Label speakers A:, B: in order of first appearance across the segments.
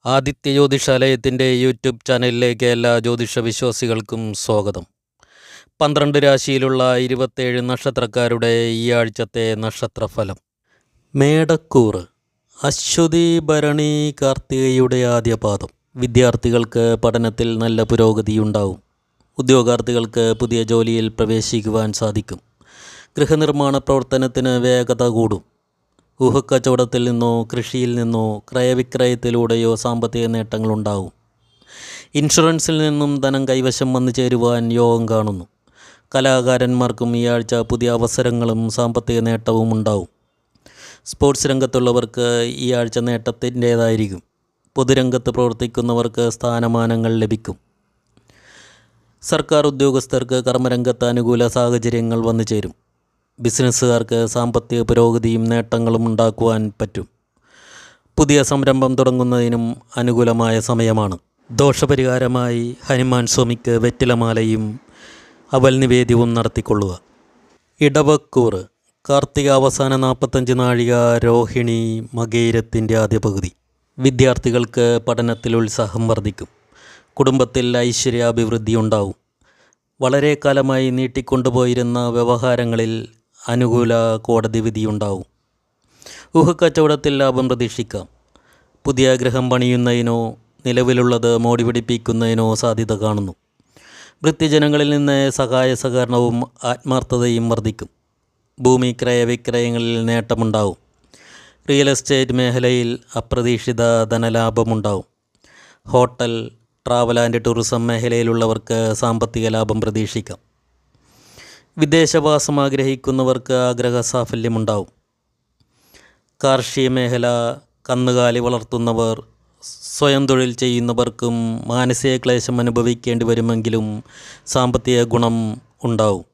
A: Aditya ജ്യോതിഷാലയത്തിൻ്റെ YouTube ചാനലിലേക്ക് എല്ലാ ജ്യോതിഷ വിശ്വാസികൾക്കും സ്വാഗതം. 12 രാശിയിലുള്ള 27 നക്ഷത്രക്കാരുടെ ഈ ആഴ്ചത്തെ നക്ഷത്രഫലം. മേടക്കൂറ്, അശ്വതി ഭരണി കാർത്തികയുടെ ആദ്യ പാദം. വിദ്യാർത്ഥികൾക്ക് പഠനത്തിൽ നല്ല പുരോഗതിയുണ്ടാവും. ഉദ്യോഗാർത്ഥികൾക്ക് പുതിയ ജോലിയിൽ പ്രവേശിക്കുവാൻ സാധിക്കും. ഗൃഹനിർമ്മാണ പ്രവർത്തനത്തിന് വേഗത കൂടും. ഊഹക്കച്ചവടത്തിൽ നിന്നോ കൃഷിയിൽ നിന്നോ ക്രയവിക്രയത്തിലൂടെയോ സാമ്പത്തിക നേട്ടങ്ങളുണ്ടാവും. ഇൻഷുറൻസിൽ നിന്നും ധനം കൈവശം വന്നു ചേരുവാൻ യോഗം കാണുന്നു. കലാകാരന്മാർക്കും ഈ ആഴ്ച പുതിയ അവസരങ്ങളും സാമ്പത്തിക നേട്ടവും ഉണ്ടാവും. സ്പോർട്സ് രംഗത്തുള്ളവർക്ക് ഈ ആഴ്ച നേട്ടത്തിൻ്റേതായിരിക്കും. പൊതുരംഗത്ത് പ്രവർത്തിക്കുന്നവർക്ക് സ്ഥാനമാനങ്ങൾ ലഭിക്കും. സർക്കാർ ഉദ്യോഗസ്ഥർക്ക് കർമ്മരംഗത്ത് അനുകൂല സാഹചര്യങ്ങൾ വന്നു ചേരും. ബിസിനസ്സുകാർക്ക് സാമ്പത്തിക പുരോഗതിയും നേട്ടങ്ങളും ഉണ്ടാക്കുവാൻ പറ്റും. പുതിയ സംരംഭം തുടങ്ങുന്നതിനും അനുകൂലമായ സമയമാണ്. ദോഷപരിഹാരമായി ഹനുമാൻ സ്വാമിക്ക് വെറ്റിലമാലയും അവൽ നിവേദ്യവും നടത്തിക്കൊള്ളുക. ഇടവക്കൂറ്, കാർത്തിക അവസാന 45 നാഴിക, രോഹിണി മകയിരത്തിൻ്റെ ആദ്യ പകുതി. വിദ്യാർത്ഥികൾക്ക് പഠനത്തിൽ ഉത്സാഹം വർദ്ധിക്കും. കുടുംബത്തിൽ ഐശ്വര്യാഭിവൃദ്ധി ഉണ്ടാവും. വളരെ കാലമായി നീട്ടിക്കൊണ്ടുപോയിരുന്ന വ്യവഹാരങ്ങളിൽ അനുകൂല കോടതി വിധിയുണ്ടാവും. ഊഹക്കച്ചവടത്തിൽ ലാഭം പ്രതീക്ഷിക്കാം. പുതിയ ഗൃഹം പണിയുന്നതിനോ നിലവിലുള്ളത് മോടി പിടിപ്പിക്കുന്നതിനോ സാധ്യത കാണുന്നു. വൃത്തിജനങ്ങളിൽ നിന്ന് സഹായ സഹകരണവും ആത്മാർത്ഥതയും വർദ്ധിക്കും. ഭൂമി ക്രയവിക്രയങ്ങളിൽ നേട്ടമുണ്ടാവും. റിയൽ എസ്റ്റേറ്റ് മേഖലയിൽ അപ്രതീക്ഷിത ധനലാഭമുണ്ടാവും. ഹോട്ടൽ, ട്രാവൽ ആൻഡ് ടൂറിസം മേഖലയിലുള്ളവർക്ക് സാമ്പത്തിക ലാഭം പ്രതീക്ഷിക്കാം. വിദേശവാസം ആഗ്രഹിക്കുന്നവർക്ക് ആഗ്രഹ സാഫല്യമുണ്ടാവും. കാർഷിക മേഖല, കന്നുകാലി വളർത്തുന്നവർ, സ്വയം തൊഴിൽ ചെയ്യുന്നവർക്കും മാനസിക ക്ലേശം അനുഭവിക്കേണ്ടി വരുമെങ്കിലും സാമ്പത്തിക ഗുണം ഉണ്ടാവും.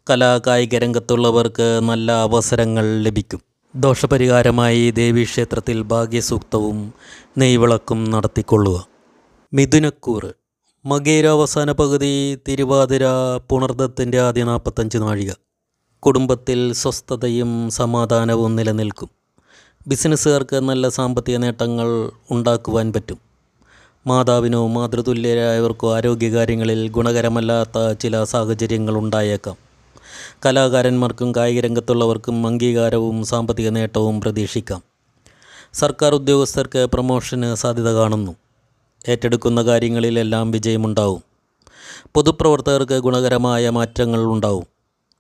A: കലാകായിക രംഗത്തുള്ളവർക്ക് നല്ല അവസരങ്ങൾ ലഭിക്കും. ദോഷപരിഹാരമായി ദേവീക്ഷേത്രത്തിൽ ഭാഗ്യസൂക്തവും നെയ്വിളക്കും നടത്തിക്കൊള്ളുക. മിഥുനക്കൂറ്, മകയിര അവസാന പകുതി, തിരുവാതിര പുണർദത്തിൻ്റെ ആദ്യ 45 നാഴിക. കുടുംബത്തിൽ സ്വസ്ഥതയും സമാധാനവും നിലനിൽക്കും. ബിസിനസ്സുകാർക്ക് നല്ല സാമ്പത്തിക നേട്ടങ്ങൾ ഉണ്ടാക്കുവാൻ പറ്റും. മാതാവിനോ മാതൃതുല്യരായവർക്കോ ആരോഗ്യകാര്യങ്ങളിൽ ഗുണകരമല്ലാത്ത ചില സാഹചര്യങ്ങൾ ഉണ്ടായേക്കാം. കലാകാരന്മാർക്കും കായിക രംഗത്തുള്ളവർക്കും അംഗീകാരവും സാമ്പത്തിക നേട്ടവും പ്രതീക്ഷിക്കാം. സർക്കാർ ഉദ്യോഗസ്ഥർക്ക് പ്രമോഷന് സാധ്യത കാണുന്നു. ഏറ്റെടുക്കുന്ന കാര്യങ്ങളിലെല്ലാം വിജയമുണ്ടാവും. പൊതുപ്രവർത്തകർക്ക് ഗുണകരമായ മാറ്റങ്ങൾ ഉണ്ടാവും.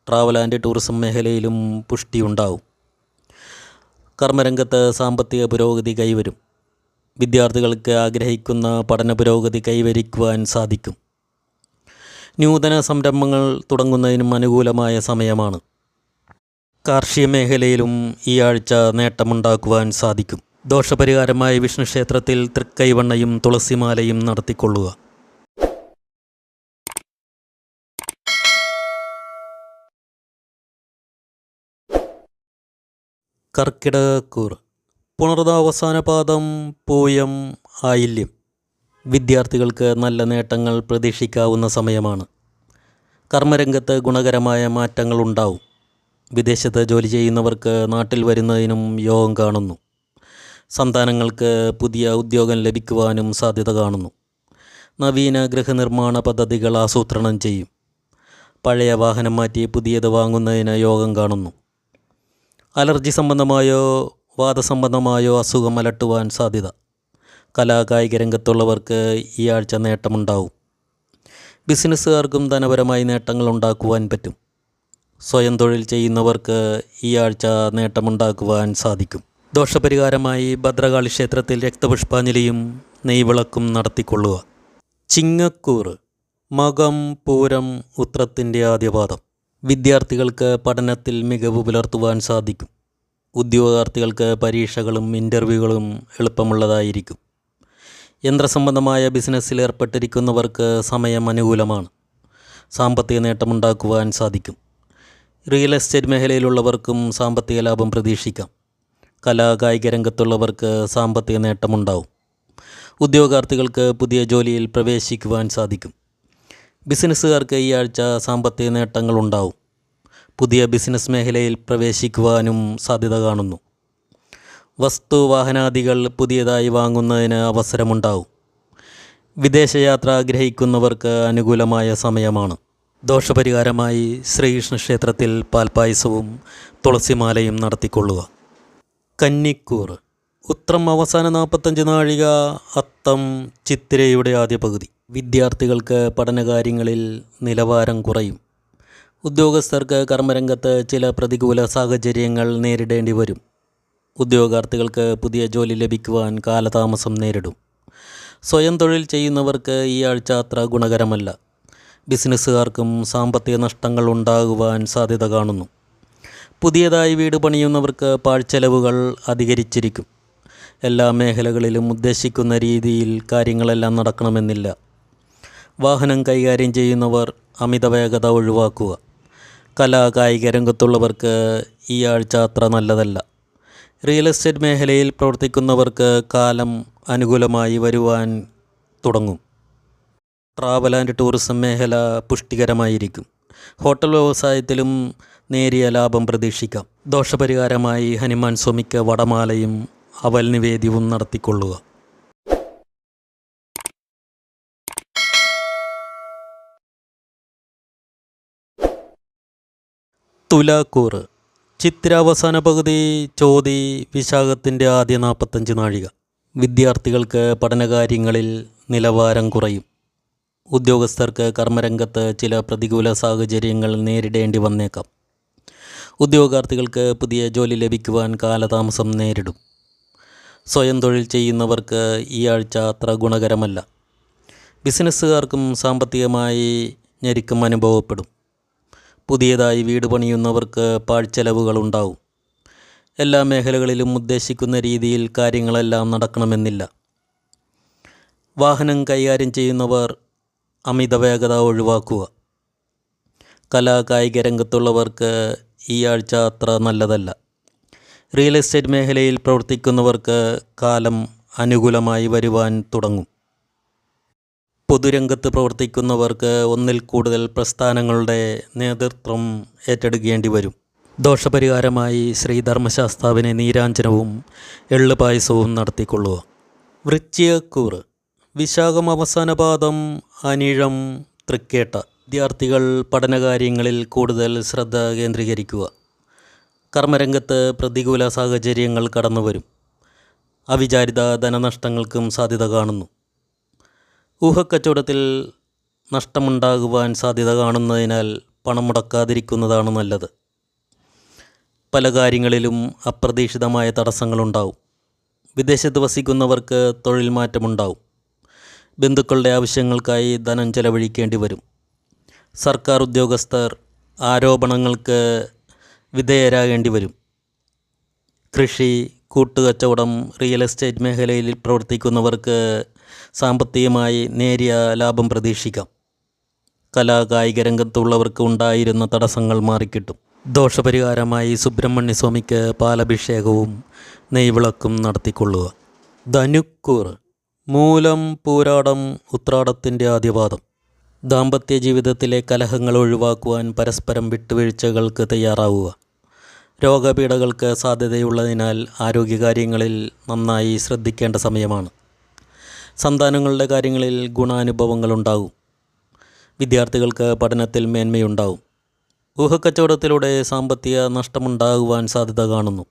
A: ട്രാവൽ ആൻഡ് ടൂറിസം മേഖലയിലും പുഷ്ടിയുണ്ടാവും. കർമ്മരംഗത്ത് സാമ്പത്തിക പുരോഗതി കൈവരും. വിദ്യാർത്ഥികൾക്ക് ആഗ്രഹിക്കുന്ന പഠന പുരോഗതി കൈവരിക്കുവാൻ സാധിക്കും. നൂതന സംരംഭങ്ങൾ തുടങ്ങുന്നതിനും അനുകൂലമായ സമയമാണ്. കാർഷിക മേഖലയിലും ഈ ആഴ്ച നേട്ടമുണ്ടാക്കുവാൻ സാധിക്കും. ദോഷപരിഹാരമായി വിഷ്ണു ക്ഷേത്രത്തിൽ തൃക്കൈവണ്ണയും തുളസിമാലയും നടത്തിക്കൊള്ളുക. കർക്കിടകക്കൂർ, പുണർദ അവസാന പാദം, പൂയം ആയില്യം. വിദ്യാർത്ഥികൾക്ക് നല്ല നേട്ടങ്ങൾ പ്രതീക്ഷിക്കാവുന്ന സമയമാണ്. കർമ്മരംഗത്ത് ഗുണകരമായ മാറ്റങ്ങൾ ഉണ്ടാവും. വിദേശത്ത് ജോലി ചെയ്യുന്നവർക്ക് നാട്ടിൽ വരുന്നതിനും യോഗം കാണുന്നു. സന്താനങ്ങൾക്ക് പുതിയ ഉദ്യോഗം ലഭിക്കുവാനും സാധ്യത കാണുന്നു. നവീന ഗൃഹനിർമ്മാണ പദ്ധതികൾ ആസൂത്രണം ചെയ്യും. പഴയ വാഹനം മാറ്റി പുതിയത് വാങ്ങുന്നതിന് യോഗം കാണുന്നു. അലർജി സംബന്ധമായോ വാതസംബന്ധമായോ അസുഖം അലട്ടുവാൻ സാധ്യത. കലാകായിക രംഗത്തുള്ളവർക്ക് ഈ ആഴ്ച നേട്ടമുണ്ടാവും. ബിസിനസ്സുകാർക്കും ധനപരമായി നേട്ടങ്ങൾ ഉണ്ടാക്കുവാൻ പറ്റും. സ്വയം തൊഴിൽ ചെയ്യുന്നവർക്ക് ഈ ആഴ്ച നേട്ടമുണ്ടാക്കുവാൻ സാധിക്കും. ദോഷപരിഹാരമായി ഭദ്രകാളി ക്ഷേത്രത്തിൽ രക്തപുഷ്പാഞ്ജലിയും നെയ്വിളക്കും നടത്തിക്കൊള്ളുക. ചിങ്ങക്കൂറ്, മകം പൂരം ഉത്രത്തിൻ്റെ ആദ്യപാദം. വിദ്യാർത്ഥികൾക്ക് പഠനത്തിൽ മികവ് പുലർത്തുവാൻ സാധിക്കും. ഉദ്യോഗാർത്ഥികൾക്ക് പരീക്ഷകളും ഇൻ്റർവ്യൂകളും എളുപ്പമുള്ളതായിരിക്കും. യന്ത്രസംബന്ധമായ ബിസിനസ്സിൽ ഏർപ്പെട്ടിരിക്കുന്നവർക്ക് സമയം അനുകൂലമാണ്. സാമ്പത്തിക നേട്ടമുണ്ടാക്കുവാൻ സാധിക്കും. റിയൽ എസ്റ്റേറ്റ് മേഖലയിലുള്ളവർക്കും സാമ്പത്തിക ലാഭം പ്രതീക്ഷിക്കാം. കലാകായിക രംഗത്തുള്ളവർക്ക് സാമ്പത്തിക നേട്ടമുണ്ടാവും. ഉദ്യോഗാർത്ഥികൾക്ക് പുതിയ ജോലിയിൽ പ്രവേശിക്കുവാൻ സാധിക്കും. ബിസിനസ്സുകാർക്ക് ഈ ആഴ്ച സാമ്പത്തിക നേട്ടങ്ങളുണ്ടാവും. പുതിയ ബിസിനസ് മേഖലയിൽ പ്രവേശിക്കുവാനും സാധ്യത കാണുന്നു. വസ്തുവാഹനാദികൾ പുതിയതായി വാങ്ങുന്നതിന് അവസരമുണ്ടാവും. വിദേശയാത്ര ആഗ്രഹിക്കുന്നവർക്ക് അനുകൂലമായ സമയമാണ്. ദോഷപരിഹാരമായി ശ്രീകൃഷ്ണ ക്ഷേത്രത്തിൽ പാൽപ്പായസവും തുളസിമാലയും നടത്തിക്കൊള്ളുക. കന്നിക്കൂർ. ഉത്രം അവസാന 45 നാഴിക, അത്തം ചിത്തിരയുടെ ആദ്യ പകുതി. വിദ്യാർത്ഥികൾക്ക് പഠനകാര്യങ്ങളിൽ നിലവാരം കുറയും. ഉദ്യോഗസ്ഥർക്ക് കർമ്മരംഗത്ത് ചില പ്രതികൂല സാഹചര്യങ്ങൾ നേരിടേണ്ടി വരും. ഉദ്യോഗാർത്ഥികൾക്ക് പുതിയ ജോലി ലഭിക്കുവാൻ കാലതാമസം നേരിടും. സ്വയം തൊഴിൽ ചെയ്യുന്നവർക്ക് ഈ ആഴ്ച അത്ര ഗുണകരമല്ല. ബിസിനസ്സുകാർക്കും സാമ്പത്തിക നഷ്ടങ്ങൾ ഉണ്ടാകുവാൻ സാധ്യത കാണുന്നു. പുതിയതായി വീട് പണിയുന്നവർക്ക് പാഴ്ചെലവുകൾ അധികരിച്ചിരിക്കും. എല്ലാ മേഖലകളിലും ഉദ്ദേശിക്കുന്ന രീതിയിൽ കാര്യങ്ങളെല്ലാം നടക്കണമെന്നില്ല. വാഹനം കൈകാര്യം ചെയ്യുന്നവർ അമിത വേഗത ഒഴിവാക്കുക. കായിക രംഗത്തുള്ളവർക്ക് ഈ ആഴ്ച അത്ര നല്ലതല്ല. റിയൽ എസ്റ്റേറ്റ് മേഖലയിൽ പ്രവർത്തിക്കുന്നവർക്ക് കാലം അനുകൂലമായി വരുവാൻ തുടങ്ങും. ട്രാവൽ ആൻഡ് ടൂറിസം മേഖല പുഷ്ടികരമായിരിക്കും. ഹോട്ടൽ വ്യവസായത്തിലും നേരിയ ലാഭം പ്രതീക്ഷിക്കാം. ദോഷപരിഹാരമായി ഹനുമാൻ സ്വാമിക്ക് വടമാലയും അവൽ നിവേദ്യവും നടത്തിക്കൊള്ളുക. തുലാക്കൂർ. ചിത്തിര അവസാന പകുതി, ചോതി വിശാഖത്തിൻ്റെ ആദ്യ 45 നാഴിക. വിദ്യാർത്ഥികൾക്ക് പഠനകാര്യങ്ങളിൽ നിലവാരം കുറയും. ഉദ്യോഗസ്ഥർക്ക് കർമ്മരംഗത്ത് ചില പ്രതികൂല സാഹചര്യങ്ങൾ നേരിടേണ്ടി വന്നേക്കാം. ഉദ്യോഗാർത്ഥികൾക്ക് പുതിയ ജോലി ലഭിക്കുവാൻ കാലതാമസം നേരിടും. സ്വയം തൊഴിൽ ചെയ്യുന്നവർക്ക് ഈ ആഴ്ച അത്ര ഗുണകരമല്ല. ബിസിനസ്സുകാർക്കും സാമ്പത്തികമായി ഞെരുക്കം അനുഭവപ്പെടും. പുതിയതായി വീട് പണിയുന്നവർക്ക് പാഴ്ചെലവുകൾ ഉണ്ടാവും. എല്ലാ മേഖലകളിലും ഉദ്ദേശിക്കുന്ന രീതിയിൽ കാര്യങ്ങളെല്ലാം നടക്കണമെന്നില്ല. വാഹനം കൈകാര്യം ചെയ്യുന്നവർ അമിത വേഗത ഒഴിവാക്കുക. കായിക രംഗത്തുള്ളവർക്ക് ഈ ആഴ്ച അത്ര നല്ലതല്ല. റിയൽ എസ്റ്റേറ്റ് മേഖലയിൽ പ്രവർത്തിക്കുന്നവർക്ക് കാലം അനുകൂലമായി വരുവാൻ തുടങ്ങും. പൊതുരംഗത്ത് പ്രവർത്തിക്കുന്നവർക്ക് ഒന്നിൽ കൂടുതൽ പ്രസ്ഥാനങ്ങളുടെ നേതൃത്വം ഏറ്റെടുക്കേണ്ടി വരും. ദോഷപരിഹാരമായി ശ്രീധർമ്മശാസ്താവിന് നീരാഞ്ജനവും എള്ളുപായസവും നടത്തിക്കൊള്ളുക. വൃശ്ചികക്കൂർ. വിശാഖം അവസാന പാദം, അനിഴം തൃക്കേട്ട. വിദ്യാർത്ഥികൾ പഠനകാര്യങ്ങളിൽ കൂടുതൽ ശ്രദ്ധ കേന്ദ്രീകരിക്കുക. കർമ്മരംഗത്ത് പ്രതികൂല സാഹചര്യങ്ങൾ കടന്നുവരും. അവിചാരിത ധനനഷ്ടങ്ങൾക്കും സാധ്യത കാണുന്നു. ഊഹക്കച്ചവടത്തിൽ നഷ്ടമുണ്ടാകുവാൻ സാധ്യത കാണുന്നതിനാൽ പണം മുടക്കാതിരിക്കുന്നതാണ് നല്ലത്. പല കാര്യങ്ങളിലും അപ്രതീക്ഷിതമായ തടസ്സങ്ങളുണ്ടാവും. വിദേശത്ത് വസിക്കുന്നവർക്ക് തൊഴിൽ മാറ്റമുണ്ടാവും. ബന്ധുക്കളുടെ ആവശ്യങ്ങൾക്കായി ധനം ചെലവഴിക്കേണ്ടി വരും. സർക്കാർ ഉദ്യോഗസ്ഥർ ആരോപണങ്ങൾക്ക് വിധേയരാകേണ്ടി വരും. കൃഷി, കൂട്ടുകച്ചവടം, റിയൽ എസ്റ്റേറ്റ് മേഖലയിൽ പ്രവർത്തിക്കുന്നവർക്ക് സാമ്പത്തികമായി നേരിയ ലാഭം പ്രതീക്ഷിക്കാം. കായിക രംഗത്തുള്ളവർക്ക് ഉണ്ടായിരുന്ന തടസ്സങ്ങൾ മാറിക്കിട്ടും. ദോഷപരിഹാരമായി സുബ്രഹ്മണ്യ സ്വാമിക്ക് പാലഭിഷേകവും നെയ്വിളക്കും നടത്തിക്കൊള്ളുക. ധനുക്കൂർ. മൂലം, പൂരാടം, ഉത്രാടത്തിൻ്റെ ആദ്യപാദം. ദാമ്പത്യ ജീവിതത്തിലെ കലഹങ്ങൾ ഒഴിവാക്കുവാൻ പരസ്പരം വിട്ടുവീഴ്ചകൾക്ക് തയ്യാറാവുക. രോഗപീഠകൾക്ക് സാധ്യതയുള്ളതിനാൽ ആരോഗ്യകാര്യങ്ങളിൽ നന്നായി ശ്രദ്ധിക്കേണ്ട സമയമാണ്. സന്താനങ്ങളുടെ കാര്യങ്ങളിൽ ഗുണാനുഭവങ്ങളുണ്ടാകും. വിദ്യാർത്ഥികൾക്ക് പഠനത്തിൽ മേന്മയുണ്ടാവും. ഊഹക്കച്ചവടത്തിലൂടെ സാമ്പത്തിക നഷ്ടമുണ്ടാകുവാൻ സാധ്യത കാണുന്നു.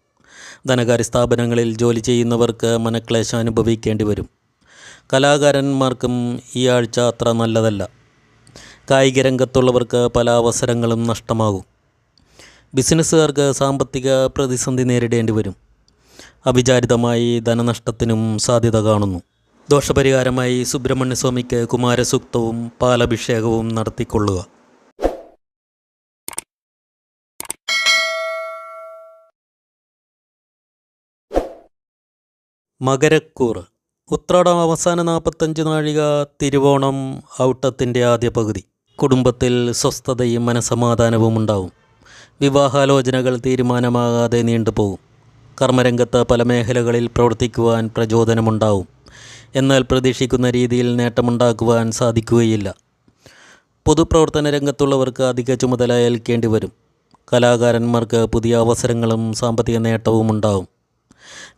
A: ധനകാര്യ സ്ഥാപനങ്ങളിൽ ജോലി ചെയ്യുന്നവർക്ക് മനക്ലേശം അനുഭവിക്കേണ്ടി വരും. കലാകാരന്മാർക്കും ഈ ആഴ്ച അത്ര നല്ലതല്ല. കായിക രംഗത്തുള്ളവർക്ക് പല അവസരങ്ങളും നഷ്ടമാകും. ബിസിനസ്സുകാർക്ക് സാമ്പത്തിക പ്രതിസന്ധി നേരിടേണ്ടി വരും. അവിചാരിതമായി ധനനഷ്ടത്തിനും സാധ്യത കാണുന്നു. ദോഷപരിഹാരമായി സുബ്രഹ്മണ്യ സ്വാമിക്ക് കുമാരസൂക്തവും പാലഭിഷേകവും നടത്തിക്കൊള്ളുക. മകരക്കൂർ. ഉത്രാടം അവസാന 45 നാഴിക, തിരുവോണം ഔട്ടത്തിൻ്റെ ആദ്യ പകുതി. കുടുംബത്തിൽ സ്വസ്ഥതയും മനസമാധാനവും ഉണ്ടാവും. വിവാഹാലോചനകൾ തീരുമാനമാകാതെ നീണ്ടുപോകും. കർമ്മരംഗത്ത് പല മേഖലകളിൽ പ്രവർത്തിക്കുവാൻ പ്രചോദനമുണ്ടാവും. എന്നാൽ പ്രതീക്ഷിക്കുന്ന രീതിയിൽ നേട്ടമുണ്ടാക്കുവാൻ സാധിക്കുകയില്ല. പൊതുപ്രവർത്തന രംഗത്തുള്ളവർക്ക് അധിക ചുമതല ഏൽക്കേണ്ടി വരും. കലാകാരന്മാർക്ക് പുതിയ അവസരങ്ങളും സാമ്പത്തിക നേട്ടവും ഉണ്ടാവും.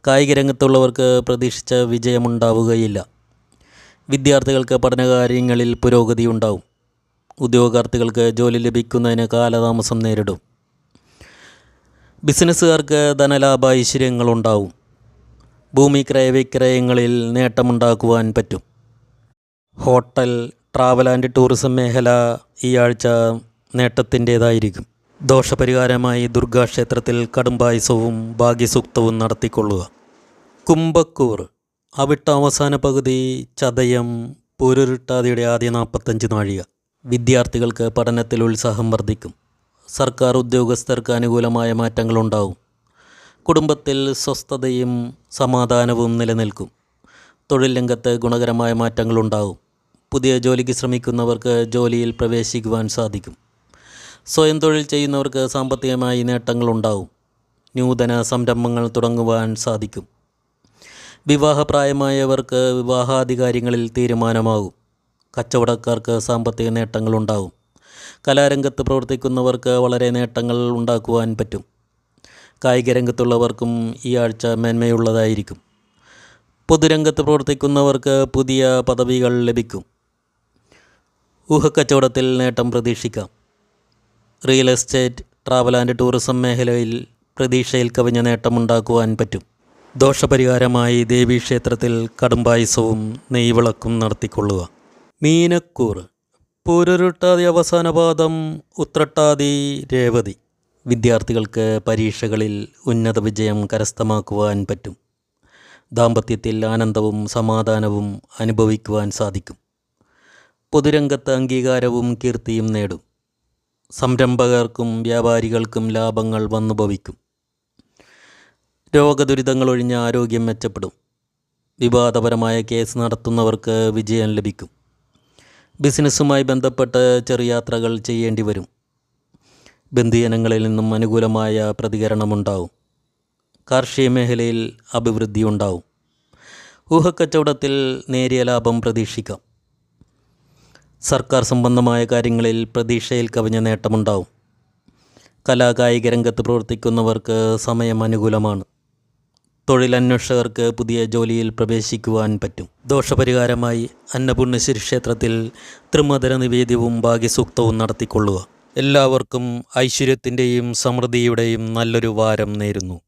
A: കായിക രംഗത്തുള്ളവർക്ക് പ്രതീക്ഷിച്ച വിജയമുണ്ടാവുകയില്ല. വിദ്യാർത്ഥികൾക്ക് പഠനകാര്യങ്ങളിൽ പുരോഗതി ഉണ്ടാവും. ഉദ്യോഗാർത്ഥികൾക്ക് ജോലി ലഭിക്കുന്നതിന് കാലതാമസം നേരിടും. ബിസിനസ്സുകാർക്ക് ധനലാഭ ഐശ്വര്യങ്ങളുണ്ടാവും. ഭൂമി ക്രയവിക്രയങ്ങളിൽ നേട്ടമുണ്ടാക്കുവാൻ പറ്റും. ഹോട്ടൽ, ട്രാവൽ ആൻഡ് ടൂറിസം മേഖല ഈ ആഴ്ച നേട്ടത്തിൻ്റേതായിരിക്കും. ദോഷപരിഹാരമായി ദുർഗാക്ഷേത്രത്തിൽ കടുംപായസവും ഭാഗ്യസൂക്തവും നടത്തിക്കൊള്ളുക. കുംഭക്കൂർ, അവിട്ട അവസാന പകുതി, ചതയം, പൂരുരുട്ടാതിയുടെ ആദ്യ 45 നാഴിക. വിദ്യാർത്ഥികൾക്ക് പഠനത്തിൽ ഉത്സാഹം വർദ്ധിക്കും. സർക്കാർ ഉദ്യോഗസ്ഥർക്ക് അനുകൂലമായ മാറ്റങ്ങളുണ്ടാവും. കുടുംബത്തിൽ സ്വസ്ഥതയും സമാധാനവും നിലനിൽക്കും. തൊഴിൽ രംഗത്ത് ഗുണകരമായ മാറ്റങ്ങളുണ്ടാവും. പുതിയ ജോലിക്ക് ശ്രമിക്കുന്നവർക്ക് ജോലിയിൽ പ്രവേശിക്കുവാൻ സാധിക്കും. സ്വയം തൊഴിൽ ചെയ്യുന്നവർക്ക് സാമ്പത്തികമായി നേട്ടങ്ങളുണ്ടാവും. നൂതന സംരംഭങ്ങൾ തുടങ്ങുവാൻ സാധിക്കും. വിവാഹപ്രായമായവർക്ക് വിവാഹാധികാര്യങ്ങളിൽ തീരുമാനമാകും. കച്ചവടക്കാർക്ക് സാമ്പത്തിക നേട്ടങ്ങളുണ്ടാവും. കലാരംഗത്ത് പ്രവർത്തിക്കുന്നവർക്ക് വളരെ നേട്ടങ്ങൾ ഉണ്ടാക്കുവാൻ പറ്റും. കായിക രംഗത്തുള്ളവർക്കും ഈ ആഴ്ച മേന്മയുള്ളതായിരിക്കും. പൊതുരംഗത്ത് പ്രവർത്തിക്കുന്നവർക്ക് പുതിയ പദവികൾ ലഭിക്കും. ഊഹക്കച്ചവടത്തിൽ നേട്ടം പ്രതീക്ഷിക്കാം. Real estate, travel and tourism മേഖലയിൽ പ്രതീക്ഷയിൽ കവിഞ്ഞ നേട്ടമുണ്ടാക്കുവാൻ പറ്റും. ദോഷപരിഹാരമായി ദേവീക്ഷേത്രത്തിൽ കടുംപായസവും നെയ്വിളക്കും നടത്തിക്കൊള്ളുക. മീനക്കൂർ, പൂരുരുട്ടാതി അവസാന പാദം, ഉത്രട്ടാതി, രേവതി. വിദ്യാർത്ഥികൾക്ക് പരീക്ഷകളിൽ ഉന്നത വിജയം കരസ്ഥമാക്കുവാൻ പറ്റും. ദാമ്പത്യത്തിൽ ആനന്ദവും സമാധാനവും അനുഭവിക്കുവാൻ സാധിക്കും. പൊതുരംഗത്ത് അംഗീകാരവും കീർത്തിയും നേടും. സംരംഭകർക്കും വ്യാപാരികൾക്കും ലാഭങ്ങൾ വന്നുഭവിക്കും. രോഗദുരിതങ്ങളൊഴിഞ്ഞ ആരോഗ്യം മെച്ചപ്പെടും. വിവാദപരമായ കേസ് നടത്തുന്നവർക്ക് വിജയം ലഭിക്കും. ബിസിനസ്സുമായി ബന്ധപ്പെട്ട് ചെറിയ യാത്രകൾ ചെയ്യേണ്ടി വരും. ബന്ധുജനങ്ങളിൽ നിന്നും അനുകൂലമായ പ്രതികരണമുണ്ടാവും. കാർഷിക മേഖലയിൽ അഭിവൃദ്ധി ഉണ്ടാവും. ഊഹക്കച്ചവടത്തിൽ നേരിയ ലാഭം പ്രതീക്ഷിക്കാം. സർക്കാർ സംബന്ധമായ കാര്യങ്ങളിൽ പ്രതീക്ഷയിൽ കവിഞ്ഞ നേട്ടമുണ്ടാവും. കലാകായിക രംഗത്ത് പ്രവർത്തിക്കുന്നവർക്ക് സമയം അനുകൂലമാണ്. തൊഴിലന്വേഷകർക്ക് പുതിയ ജോലിയിൽ പ്രവേശിക്കുവാൻ പറ്റും. ദോഷപരിഹാരമായി അന്നപൂർണേശ്വരി ക്ഷേത്രത്തിൽ ത്രിമധുര നിവേദ്യവും ഭാഗ്യസൂക്തവും നടത്തിക്കൊള്ളുക. എല്ലാവർക്കും ഐശ്വര്യത്തിൻ്റെയും സമൃദ്ധിയുടെയും നല്ലൊരു വാരം നേരുന്നു.